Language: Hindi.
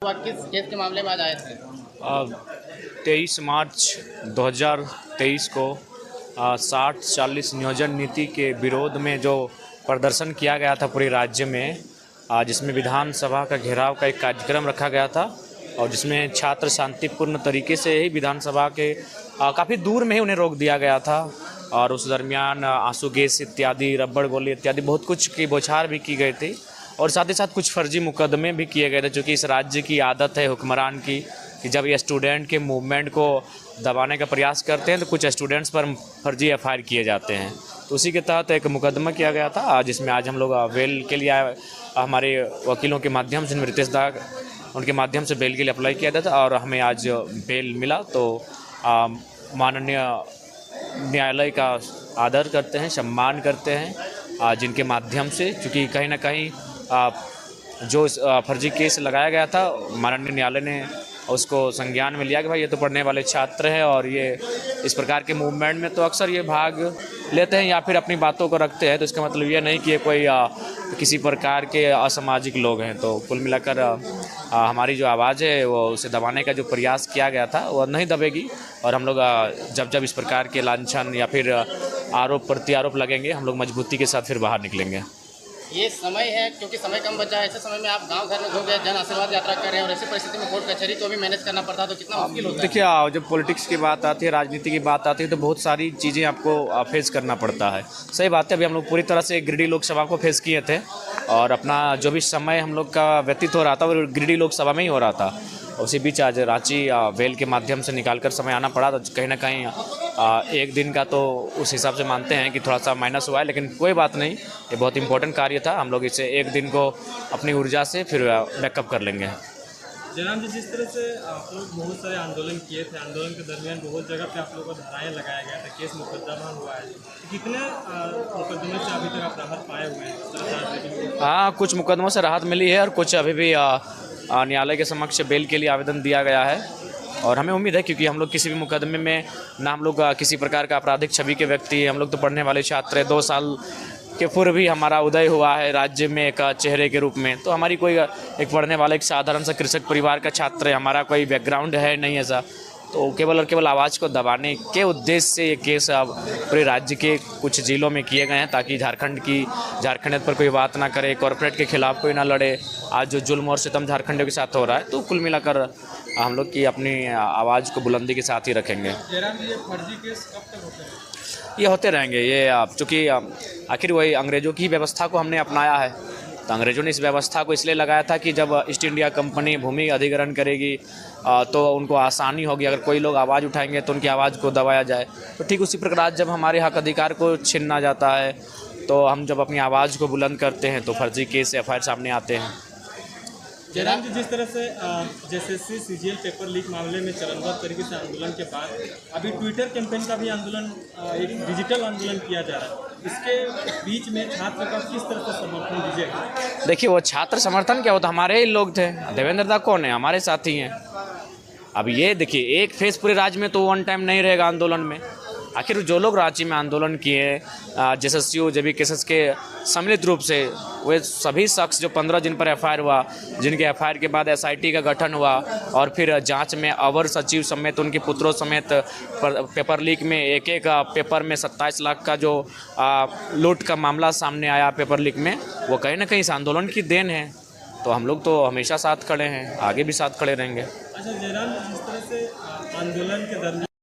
आप किस केस के मामले में आज आए थे? 23 मार्च 2023 को 60-40 नियोजन नीति के विरोध में जो प्रदर्शन किया गया था पूरे राज्य में, जिसमें विधानसभा का घेराव का एक कार्यक्रम रखा गया था और जिसमें छात्र शांतिपूर्ण तरीके से ही विधानसभा के काफ़ी दूर में ही उन्हें रोक दिया गया था। और उस दरमियान आंसू गैस इत्यादि, रबड़ गोली इत्यादि बहुत कुछ की बौछार भी की गई थी और साथ ही साथ कुछ फर्जी मुकदमे भी किए गए थे, क्योंकि इस राज्य की आदत है हुक्मरान की कि जब ये स्टूडेंट के मूवमेंट को दबाने का प्रयास करते हैं तो कुछ स्टूडेंट्स पर फर्जी एफआईआर किए जाते हैं। तो उसी के तहत एक मुकदमा किया गया था, जिसमें आज हम लोग बेल के लिए हमारे वकीलों के माध्यम से, नितेश दा उनके माध्यम से बेल के लिए अप्लाई किया था और हमें आज बेल मिला। तो माननीय न्यायालय का आदर करते हैं, सम्मान करते हैं, जिनके माध्यम से, क्योंकि कहीं ना कहीं जो फर्जी केस लगाया गया था, माननीय न्यायालय ने उसको संज्ञान में लिया कि भाई ये तो पढ़ने वाले छात्र हैं और ये इस प्रकार के मूवमेंट में तो अक्सर ये भाग लेते हैं या फिर अपनी बातों को रखते हैं। तो इसका मतलब ये नहीं कि ये कोई किसी प्रकार के असामाजिक लोग हैं। तो कुल मिलाकर हमारी जो आवाज़ है वो उसे दबाने का जो प्रयास किया गया था वो नहीं दबेगी और हम लोग जब जब इस प्रकार के लांछन या फिर आरोप प्रत्यारोप लगेंगे, हम लोग मजबूती के साथ फिर बाहर निकलेंगे। ये समय है, क्योंकि समय कम बचा है, ऐसे समय में आप गांव घर में घूम गए, जन आशीर्वाद यात्रा कर रहे हैं और ऐसी परिस्थिति में कोर्ट कचहरी को भी मैनेज करना पड़ता है, तो कितना मुश्किल होता है? देखिए, जब पॉलिटिक्स की बात आती है, राजनीति की बात आती है, तो बहुत सारी चीज़ें आपको फेस करना पड़ता है। सही बात है, अभी हम लोग पूरी तरह से गिरिडीह लोकसभा को फेस किए थे और अपना जो भी समय हम लोग का व्यतीत हो रहा था वो गिरिडीह लोकसभा में ही हो रहा था। उसी बीच आज रांची वेल के माध्यम से निकालकर समय आना पड़ा, तो कहीं ना कहीं एक दिन का तो उस हिसाब से मानते हैं कि थोड़ा सा माइनस हुआ है, लेकिन कोई बात नहीं, ये बहुत इंपॉर्टेंट कार्य था। हम लोग इसे एक दिन को अपनी ऊर्जा से फिर बैकअप कर लेंगे। जनाब जी, जिस तरह से आप लोग बहुत सारे आंदोलन किए थे, आंदोलन के दरमियान बहुत जगह पे आप लोगों को धाराएँ लगाया गया था, केस मुकदमा हुआ है, कितने मुकदमे से अभी तक आप राहत पाए हुए हैं? हाँ, कुछ मुकदमों से राहत मिली है और कुछ अभी भी न्यायालय के समक्ष बेल के लिए आवेदन दिया गया है और हमें उम्मीद है, क्योंकि हम लोग किसी भी मुकदमे में ना हम लोग किसी प्रकार का आपराधिक छवि के व्यक्ति, हम लोग तो पढ़ने वाले छात्र हैं। 2 साल के पूर्व भी हमारा उदय हुआ है राज्य में एक चेहरे के रूप में, तो हमारी कोई एक पढ़ने वाला एक साधारण सा कृषक परिवार का छात्र है, हमारा कोई बैकग्राउंड है नहीं ऐसा। तो केवल और केवल आवाज़ को दबाने के उद्देश्य से ये केस अब पूरे राज्य के कुछ जिलों में किए गए हैं, ताकि झारखंड पर कोई बात ना करे, कॉरपोरेट के खिलाफ कोई ना लड़े। आज जो जुल्म और सितम झारखंडियों के साथ हो रहा है, तो कुल मिलाकर हम लोग की अपनी आवाज़ को बुलंदी के साथ ही रखेंगे। ये फर्जी केस कब तक होते हैं? ये होते रहेंगे। ये चूँकि आखिर वही अंग्रेज़ों की व्यवस्था को हमने अपनाया है, तो अंग्रेज़ों ने इस व्यवस्था को इसलिए लगाया था कि जब ईस्ट इंडिया कंपनी भूमि अधिग्रहण करेगी तो उनको आसानी होगी, अगर कोई लोग आवाज़ उठाएंगे तो उनकी आवाज़ को दबाया जाए। तो ठीक उसी प्रकार जब हमारे हक अधिकार को छीना जाता है, तो हम जब अपनी आवाज़ को बुलंद करते हैं तो फर्जी केस एफआईआर सामने आते हैं। जयराम जी, जिस तरह से जेएसएससी सीजीएल पेपर लीक मामले में चरणबद्ध तरीके से आंदोलन के बाद अभी ट्विटर कैंपेन का भी आंदोलन, एक डिजिटल आंदोलन किया जा रहा है, इसके बीच में छात्र का किस तरह का समर्थन दीजिएगा? देखिए, वो छात्र समर्थन क्या होता, हमारे ही लोग थे। देवेंद्र दा कौन है? हमारे साथी हैं। अब ये देखिए, एक फेस पूरे राज्य में तो वन टाइम नहीं रहेगा आंदोलन में। आखिर जो लोग रांची में आंदोलन किए, जेएसएसयू जेबी केसेस के सम्मिलित रूप से, वे सभी शख्स जो 15 जिन पर एफआईआर हुआ, जिनके एफआईआर के बाद एसआईटी का गठन हुआ और फिर जांच में अवर सचिव समेत उनके पुत्रों समेत पेपर लीक में एक पेपर में 27 लाख का जो लूट का मामला सामने आया पेपर लीक में, वो कहीं ना कहीं इस आंदोलन की देन है। तो हम लोग तो हमेशा साथ खड़े हैं, आगे भी साथ खड़े रहेंगे। अच्छा जयराम, जिस तरह से आंदोलन के दरमियान